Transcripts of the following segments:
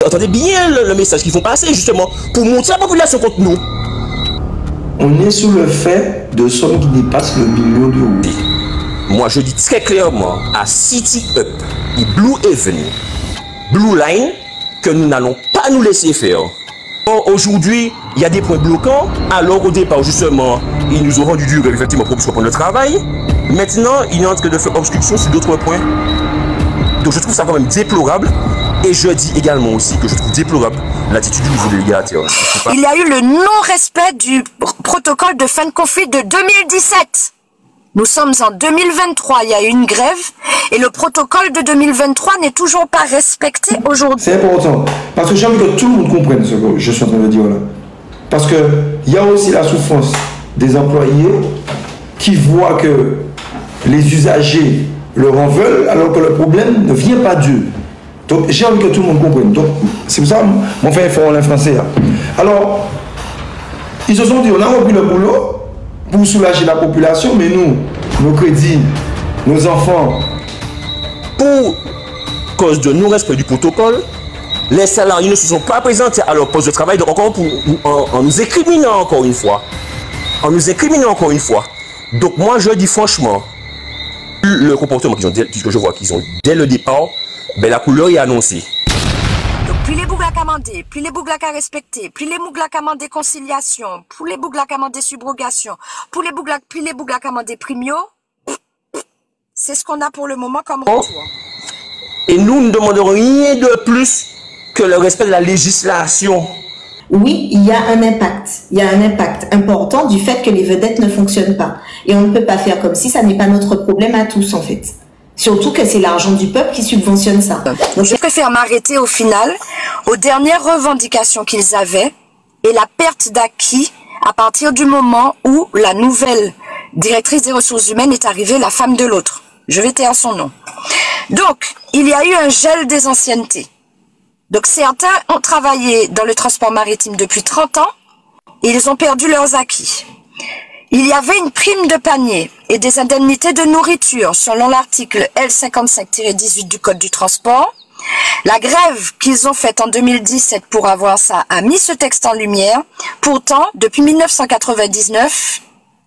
Entendez bien le message qu'ils font passer, justement, pour montrer à la population contre nous. On est sous le fait de sommes qui dépassent le million d'euros. Moi, je dis très clairement à City Up et Blue Haven, Blue Line, que nous n'allons pas nous laisser faire. Aujourd'hui, il y a des points bloquants, alors au départ, justement, ils nous ont rendu dur, effectivement, pour prendre le travail. Maintenant, il est en train de faire obstruction sur d'autres points. Donc, je trouve ça quand même déplorable. Et je dis également aussi que je trouve déplorable l'attitude du nouveau délégataire. Il y a eu le non-respect du protocole de fin de conflit de 2017. Nous sommes en 2023, il y a eu une grève et le protocole de 2023 n'est toujours pas respecté aujourd'hui. C'est important, parce que j'ai envie que tout le monde comprenne ce que je suis en train de dire là. Parce qu'il y a aussi la souffrance des employés qui voient que les usagers leur en veulent alors que le problème ne vient pas d'eux. Donc j'ai envie que tout le monde comprenne. Donc c'est pour ça que mon frère fait en français là. Alors, ils se sont dit, on a repris le boulot pour soulager la population, mais nous, nos crédits, nos enfants. Pour cause de non-respect du protocole, les salariés ne se sont pas présentés à leur poste de travail, donc encore en nous incriminant encore une fois. En nous incriminant encore une fois. Donc moi je dis franchement, le comportement que je vois qu'ils ont dès le départ, ben la couleur est annoncée. Donc plus les bouglaks amendés, plus les bouglaks à respecter, plus les bouglaks amendés conciliation, plus les bouglaks amendés subrogation, plus les bouglaks amendés primio, c'est ce qu'on a pour le moment comme retour. Et nous ne demandons rien de plus que le respect de la législation. Oui, il y a un impact. Il y a un impact important du fait que les vedettes ne fonctionnent pas. Et on ne peut pas faire comme si ça n'est pas notre problème à tous, en fait. Surtout que c'est l'argent du peuple qui subventionne ça. Donc je préfère m'arrêter au final aux dernières revendications qu'ils avaient et la perte d'acquis à partir du moment où la nouvelle directrice des ressources humaines est arrivée, la femme de l'autre. Je vais taire son nom. Donc, il y a eu un gel des anciennetés. Donc certains ont travaillé dans le transport maritime depuis 30 ans et ils ont perdu leurs acquis. Il y avait une prime de panier et des indemnités de nourriture selon l'article L55-18 du Code du transport. La grève qu'ils ont faite en 2017 pour avoir ça a mis ce texte en lumière. Pourtant, depuis 1999,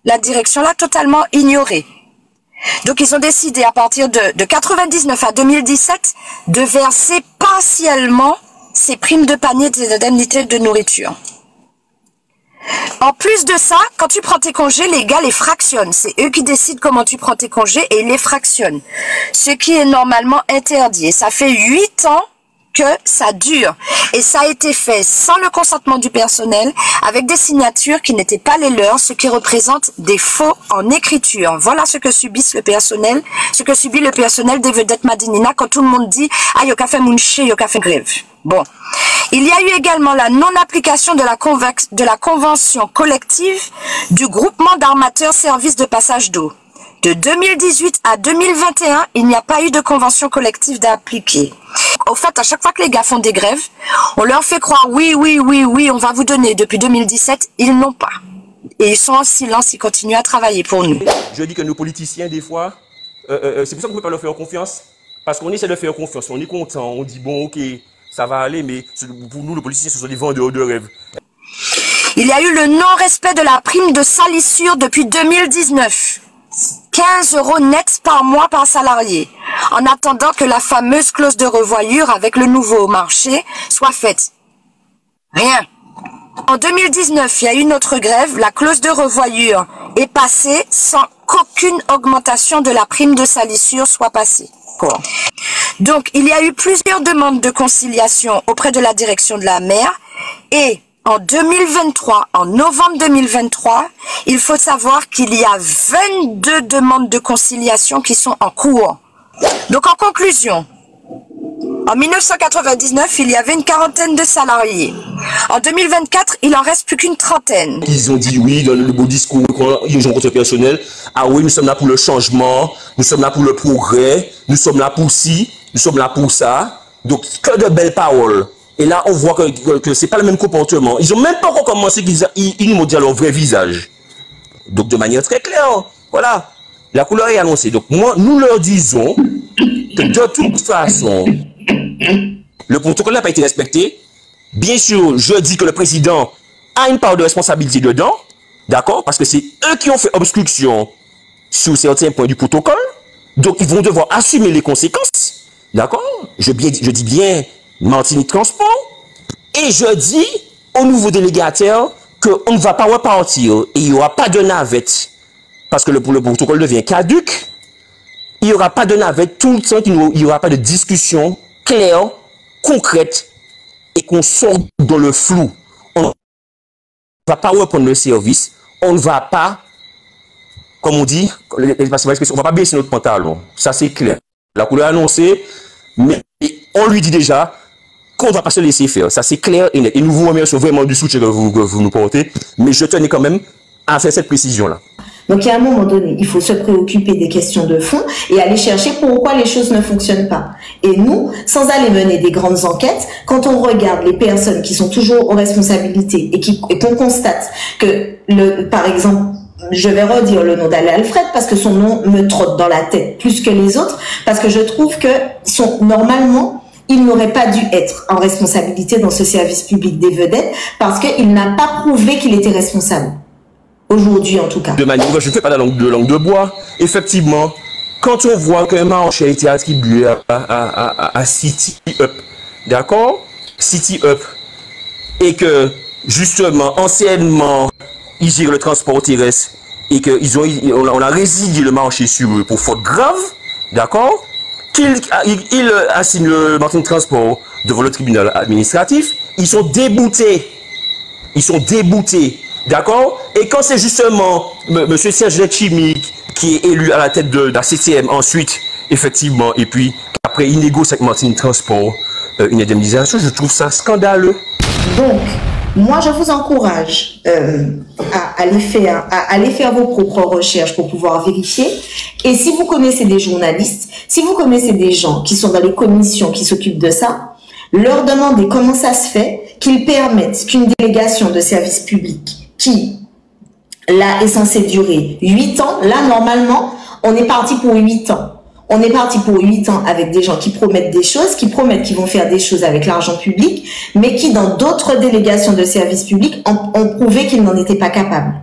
la direction l'a totalement ignoré. Donc ils ont décidé à partir de 99 à 2017 de verser partiellement ces primes de panier et des indemnités de nourriture. En plus de ça, quand tu prends tes congés, les gars les fractionnent. C'est eux qui décident comment tu prends tes congés et ils les fractionnent. Ce qui est normalement interdit. Et ça fait 8 ans que ça dure. Et ça a été fait sans le consentement du personnel, avec des signatures qui n'étaient pas les leurs, ce qui représente des faux en écriture. Voilà ce que subissent le personnel, ce que subit le personnel des vedettes Madinina quand tout le monde dit « Ah, yoka fait mounché, yoka fait grève ». Bon. Il y a eu également la non-application de la convention collective du groupement d'armateurs services de passage d'eau. De 2018 à 2021, il n'y a pas eu de convention collective d'appliquer. Au fait, à chaque fois que les gars font des grèves, on leur fait croire oui, on va vous donner. Depuis 2017, ils n'ont pas. Et ils sont en silence, ils continuent à travailler pour nous. Je dis que nos politiciens, des fois, c'est pour ça qu'on ne peut pas leur faire confiance. Parce qu'on essaie de faire confiance, on est content, on dit bon, ok, ça va aller, mais pour nous, les politiciens, ce sont des vendeurs de rêves. Il y a eu le non-respect de la prime de salissure depuis 2019. 15 € nets par mois par salarié, en attendant que la fameuse clause de revoyure avec le nouveau marché soit faite. Rien. En 2019, il y a eu une autre grève, la clause de revoyure est passée sans qu'aucune augmentation de la prime de salissure soit passée. Donc, il y a eu plusieurs demandes de conciliation auprès de la direction de la mer et en 2023, en novembre 2023, il faut savoir qu'il y a 22 demandes de conciliation qui sont en cours. Donc en conclusion, en 1999, il y avait une quarantaine de salariés. En 2024, il en reste plus qu'une trentaine. Ils ont dit oui dans le beau discours, ils ont rencontré le personnel. Ah oui, nous sommes là pour le changement, nous sommes là pour le progrès, nous sommes là pour ci, nous sommes là pour ça. Donc que de belles paroles. Et là, on voit que ce n'est pas le même comportement. Ils n'ont même pas encore commencé qu'ils nous montrent leur vrai visage. Donc, de manière très claire, voilà, la couleur est annoncée. Donc, nous leur disons que de toute façon, le protocole n'a pas été respecté. Bien sûr, je dis que le président a une part de responsabilité dedans, d'accord, parce que c'est eux qui ont fait obstruction sur certains points du protocole, donc ils vont devoir assumer les conséquences, d'accord. Je dis bien Martinique Transport, et je dis au nouveau délégataire qu'on ne va pas repartir et il n'y aura pas de navette, parce que le protocole devient caduc. Il n'y aura pas de navette tout le temps, il n'y aura pas de discussion claire, concrète, et qu'on sort dans le flou. On ne va pas reprendre le service, on ne va pas, comme on dit, on ne va pas baisser notre pantalon. Ça c'est clair. La couleur annoncée, mais on lui dit déjà qu'on ne va pas se laisser faire. Ça c'est clair et net. Et nous vous remercions vraiment du soutien que vous nous portez, mais je tenais quand même à faire cette précision-là. Donc, à un moment donné, il faut se préoccuper des questions de fond et aller chercher pourquoi les choses ne fonctionnent pas. Et nous, sans aller mener des grandes enquêtes, quand on regarde les personnes qui sont toujours aux responsabilités et qu'on constate que, par exemple, je vais redire le nom d'Alain Alfred parce que son nom me trotte dans la tête plus que les autres, parce que je trouve que normalement, il n'aurait pas dû être en responsabilité dans ce service public des vedettes parce qu'il n'a pas prouvé qu'il était responsable. Aujourd'hui, en tout cas. De manière, je ne fais pas la langue de bois. Effectivement, quand on voit qu'un marché a été attribué à City Up, d'accord? City Up, et que, justement, anciennement, ils gèrent le transport terrestre, et qu'on a résilié le marché sur eux pour faute grave, d'accord? Qu'il assigne le Martinique Transport devant le tribunal administratif, ils sont déboutés. Ils sont déboutés. D'accord? Et quand c'est justement M. Serge Letchimy qui est élu à la tête de la CCM ensuite, effectivement, et puis après il négocie avec Martinique Transport une indemnisation, je trouve ça scandaleux. Donc, moi je vous encourage à aller faire vos propres recherches pour pouvoir vérifier. Et si vous connaissez des journalistes, si vous connaissez des gens qui sont dans les commissions qui s'occupent de ça, leur demandez comment ça se fait qu'ils permettent qu'une délégation de service public qui, là, est censée durer 8 ans. Là, normalement, on est parti pour 8 ans. On est parti pour 8 ans avec des gens qui promettent des choses, qui promettent qu'ils vont faire des choses avec l'argent public, mais qui, dans d'autres délégations de services publics, ont prouvé qu'ils n'en étaient pas capables.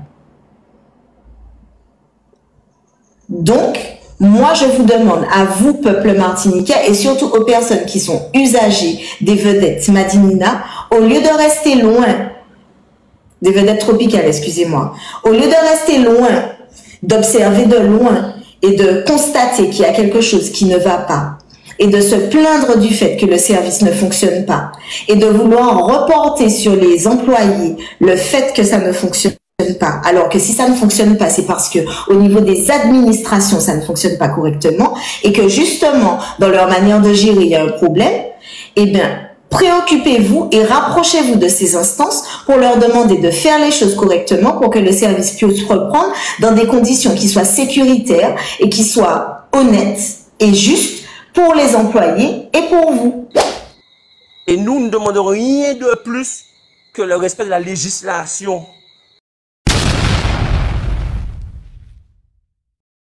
Donc, moi, je vous demande, à vous, peuple martiniquais, et surtout aux personnes qui sont usagers des vedettes Madinina, au lieu de rester loin des vedettes tropicales, excusez-moi. Au lieu de rester loin, d'observer de loin et de constater qu'il y a quelque chose qui ne va pas et de se plaindre du fait que le service ne fonctionne pas et de vouloir reporter sur les employés le fait que ça ne fonctionne pas, alors que si ça ne fonctionne pas, c'est parce que au niveau des administrations, ça ne fonctionne pas correctement et que justement, dans leur manière de gérer, il y a un problème, eh bien, préoccupez-vous et rapprochez-vous de ces instances pour leur demander de faire les choses correctement pour que le service puisse reprendre dans des conditions qui soient sécuritaires et qui soient honnêtes et justes pour les employés et pour vous. Et nous ne demandons rien de plus que le respect de la législation.